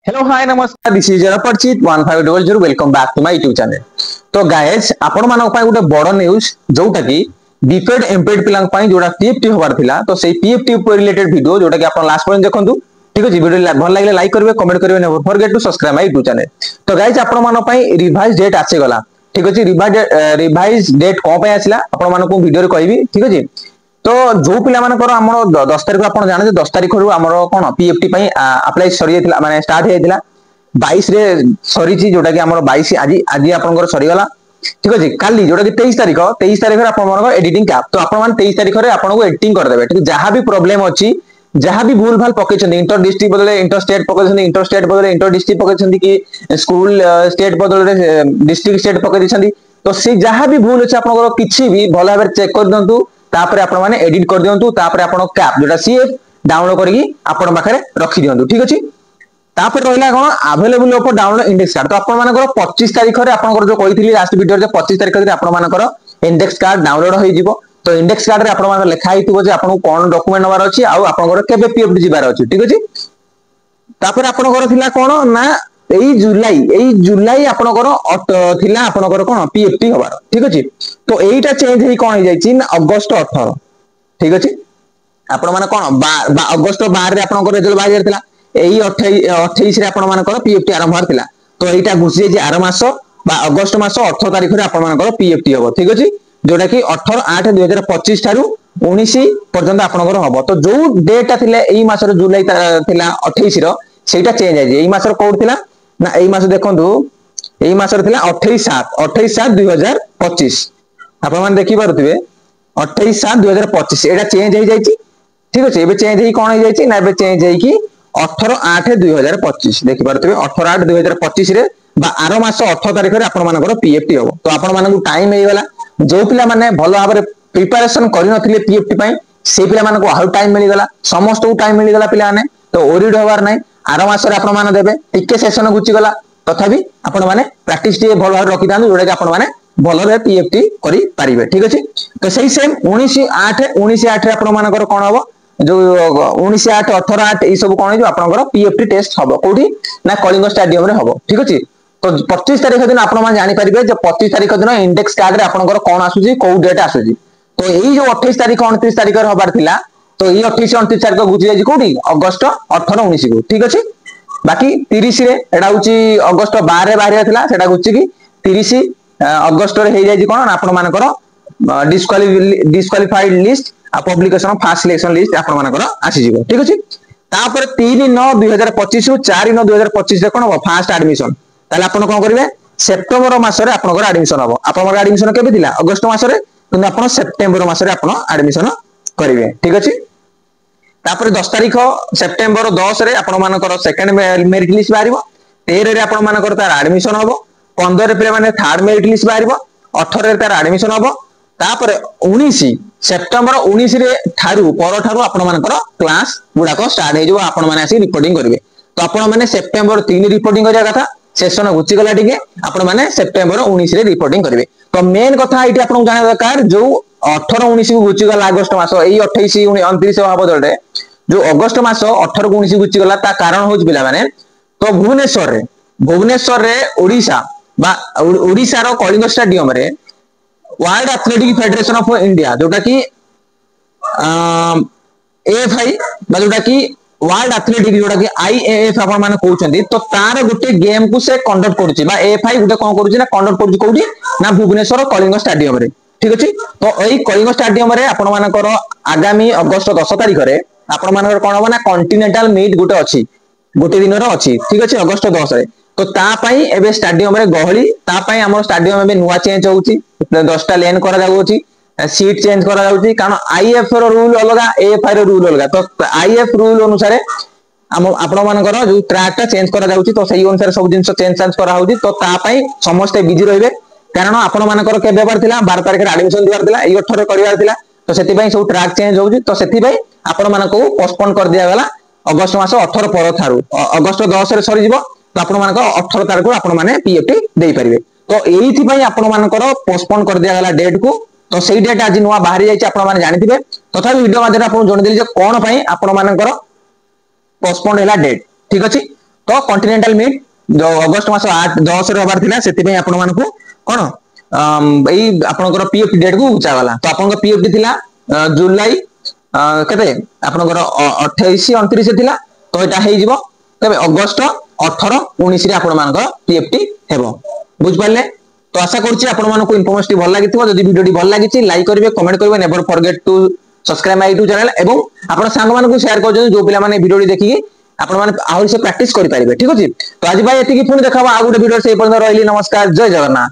Hello hi नमस्कार this is Aparichit 1500 welcome back to my YouTube channel. तो guys आपण मानक पय गोटे बड़ न्यूज जोटा कि बीपेड एमपेड पिलांक पय जोटा पीएफटी होबार थिला तो सेही पीएफटी ऊपर रिलेटेड वीडियो जोटा कि आपण लास्ट पॉइंट देखंतु। ठीक अछि वीडियो भल लागले लाइक करबे कमेंट करबे never forget to subscribe my YouTube channel. तो गाइस आपण मानक पय रिवाइज डेट आसे गला। ठीक अछि रिवाइज डेट को पय आसिला आपण मानक वीडियो रे कहबी। ठीक अछि तो जो पिला मानकर हमर 10 तारिख आपण जाने 10 तारिख रु हमर कोन पीएफटी पय अप्लाई सरी जायतिला माने स्टार्ट हे जायतिला 22 रे सरी छी जोटा कि हमर 22 आजी आजी आपनकर सरी गला। ठीक अछि काली जोटा कि 23 तारिख रे आपण मानकर एडिटिंग का तो आपण मान 23 तारिख रे आपण को एडिटिंग कर देबे। ठीक जहां भी प्रॉब्लम अछि जहां भी भूल भाल पके छथि इंटर डिस्ट्रिक्ट बदले इंटर स्टेट पके छथि इंटर स्टेट बदले इंटर डिस्ट्रिक्ट पके छथि कि स्कूल स्टेट बदले डिस्ट्रिक्ट स्टेट पके छथि तो से जहां भी भूल अछि आपनकर किछि भी भला भाबे चेक कर दंतु तापर आपण माने एडिट कर दियंतु तापर आपण कैप जोटा सीएफ डाउनलोड करके आपण पाखरे रखि दियंतु। ठीक अछि तापर रहला कोन available of download index card तो आपण मानकर 25 तारिख रे आपनकर जो कहितली लास्ट वीडियो रे 25 तारिख रे आपण मानकर इंडेक्स कार्ड डाउनलोड होई जिवो। तो इंडेक्स कार्ड रे आपण मानकर लिखा हितबो जे आपन कोन डॉक्यूमेंट नवार अछि आ आपनकर केबे पीएफडी जिबार अछि। ठीक अछि तापर आपनकर थिला कोन ना एई जुलाई आपनकर थिला आपनकर कोन पीएफटी होबार। ठीक अछि तो एईटा चेंज हेई कोन हे जाय छी ना अगस्त 18। ठीक अछि आपण माने कोन अगस्त 12 रे आपनकर रिजल्ट बाहर थिला एई 28 रे आपण मानकर पीएफटी आरंभ होर थिला तो एईटा घुसी जे आर मास बा अगस्त मास 18 तारिख रे आपण मानकर पीएफटी होबो। ठीक अछि जोटा कि 18/8/2025 थारु 19 पर्यंत आपनकर होबो। तो जो डेट थिले एई मास रे जुलाई थिला 28 रो सेटा चेंज आइ एई मास रो कोड थिला ना एई मास देखंतु एई मास रे थिला 28/7/2025 आपण मान देखि पारुथिबे 28/7/2025 एटा चेंज हे जायछि। ठीक अछि एबे चेंज हेई कोन हे जायछि ना एबे चेंज हेई कि 18/8/2025 देखि पारुथिबे 18/8/2025 रे बा आरो मास 18 तारिख रे आपण मानकर पीएफटी होबो। तो आपण मानकु टाइम हे गेला जो पिला माने भलो भाबरे प्रिपरेशन करि नथिले पीएफटी पय से पिला मानकु हाउ टाइम मिली गला समस्त को टाइम मिली गला पिला माने तो ओरिड होबार नै आरो मास रे आपण माने देबे टिके सेशन गुची गला तथापि आपण माने प्रैक्टिस टे भलो भाबरे रखि दानु जोडा कि आपण माने भलो रे पीएफटी करि पारिबे। ठीक अछि तो सही सेम 19/8 रे आपण मानकर कोन होबो जो 19/8 18/8 ए सब कोन जो आपनकर पीएफटी टेस्ट हबो कोठी ना कलिंग स्टेडियम रे हबो। ठीक अछि तो 25 तारिख दिन आपण मान जानि परिबे जे 25 तारिख दिन इंडेक्स कार्ड रे आपनकर कोन आसुजी को डेट आसुजी तो एई जो 28 तारिख 29 तारिख रे हबार थिला तो एई 28 29 तारिख गुजि जाई कोठी अगस्त 18 19 को। ठीक अछि बाकी 30 रे एडा होची अगस्त 12 रे बाहर थिला सेटा गुची कि 30 अगस्त रे हे जाई कोन आपण मानकर डिस्क्वालिफाइड लिस्ट आ पब्लिकेशन फास्ट सिलेक्शन लिस्ट आपण मानकर आसी जिवो। ठीक अछि तापर 3/9/2025 रु 4/9/2025 रे कोन हो फास्ट एडमिशन ताले आपण कोन करिवे सेप्टेम्बर मास रे आपनकर एडमिशन हबो। आपनकर एडमिशन केबे दिला अगस्त मास रे किंतु आपण सेप्टेम्बर मास रे आपण एडमिशन करिवे। ठीक अछि तापर 10 तारिख सेप्टेम्बर 10 रे आपण मानकर सेकंड मेरिट लिस्ट बारिबो 13 रे आपण मानकर तार एडमिशन हबो 15 रे पिले माने थर्ड मेरिट लिस्ट बारिबो 18 रे तार एडमिशन हबो तापर 19 सेप्टेम्बर 19 रे थारु पर थारु आपण मानकर क्लास गुडाको स्टार्ट हे जो आपण माने आसी रिपोर्टिंग करिवे। तो आपण माने सेप्टेम्बर 3 रिपोर्टिंग करिया कथा सेशन गुची गला टिके आपण माने सेप्टेम्बर 19 रे रिपोर्टिंग करिवे। तो मेन कथा एटी आपण जाने दरकार जो 18 19 को गुची गला अगस्त मास एई 28 29 हबो दडे जो अगस्त मास 18 को 19 गुची गला ता कारण होज बिला माने तो भुवनेश्वर रे ओडिशा बा ओडिशा रो कलिंग स्टेडियम रे world athletic federation of India जोटा कि एएफआई बा जोटा कि वर्ल्ड एथलेटिक जोटा कि आईएएफ आपण माने कहउछन्ती तो तार गुटे गेम को से कंडक्ट करूची बा एएफआई गुटे कोन करूची ना कंडक्ट करूची कोठी ना भुवनेश्वर कलिंग स्टेडियम रे। ठीक अछि तो एई कलिंग स्टेडियम रे आपण मानकर आगामी अगस्त 10 तारिख रे आपण मानकर कोन हो ना कॉन्टिनेंटल मीट गुटे अछि गोटे दिन रो अछि। ठीक अछि अगस्त 10 रे तो ता पई एबे स्टेडियम रे गहली ता पई हमर स्टेडियम एबे नुवा चेंज होउची 10टा लेन करा जाउची सीट चेंज करा जाउची कारण आईएफ रो रूल अलगा एएफआई रो रूल अलगा तो आईएफ रूल अनुसार आपण मानकर जो ट्रैक टा चेंज करा जाउची तो सही अनुसार सब जिंस चेंज करा होउची तो ता पई समस्त बिजी रहिबे कारण आपण मानकर के बेबार थिला 12 तारिख रे एडमिशन दिवार थिला 18 रे करिवार थिला तो सेति पई सब ट्रैक चेंज होउची तो सेति पई आपण मानको पोस्टपोन कर दिया गला अगस्त मास 18 पर थारु अगस्त 10 रे सरी जिवो तो आपण मानकर 18 तारिख को आपण माने पीएफटी देई परिबे। तो एइथि पई आपण मानकर पोस्टपोन कर दिया गला डेट को तो सेई डेट आज नुवा बाहरी जायछि आपण माने जानिथिबे तथापि वीडियो माध्यम आपण जण देली जे कोन पई आपण मानकर पोस्टपोन हैला डेट। ठीक अछि तो कॉन्टिनेंटल मीट जो अगस्त मास 8-10 रे हबार थिला सेति आपण मानकू कोन एई आपनकर पीएफटी डेट को उचा गला तो आपनकर पीएफटी थिला जुलाई केते आपनकर 28 29 थिला तो एटा हे जिवो तबे अगस्त 18 19 रे आपण मानकर पीएफटी हेबो बुझ पाले तो आशा करछि आपण मानको इन्फॉर्मेटिव भल लागिथिबो जदि वीडियोटी भल लागिछि लाइक करिवे कमेंट करिवे never forget to subscribe my YouTube channel एवं आपण सांग मानको शेयर कर जो पिला माने वीडियोटी देखि आपण माने आहुर से प्रैक्टिस करि पारिबे ठीक अछि तो आज भाई एति की पुणी देखाबो आ गुटे वीडियो से पर्यंत रहली नमस्कार जय जगन्नाथ।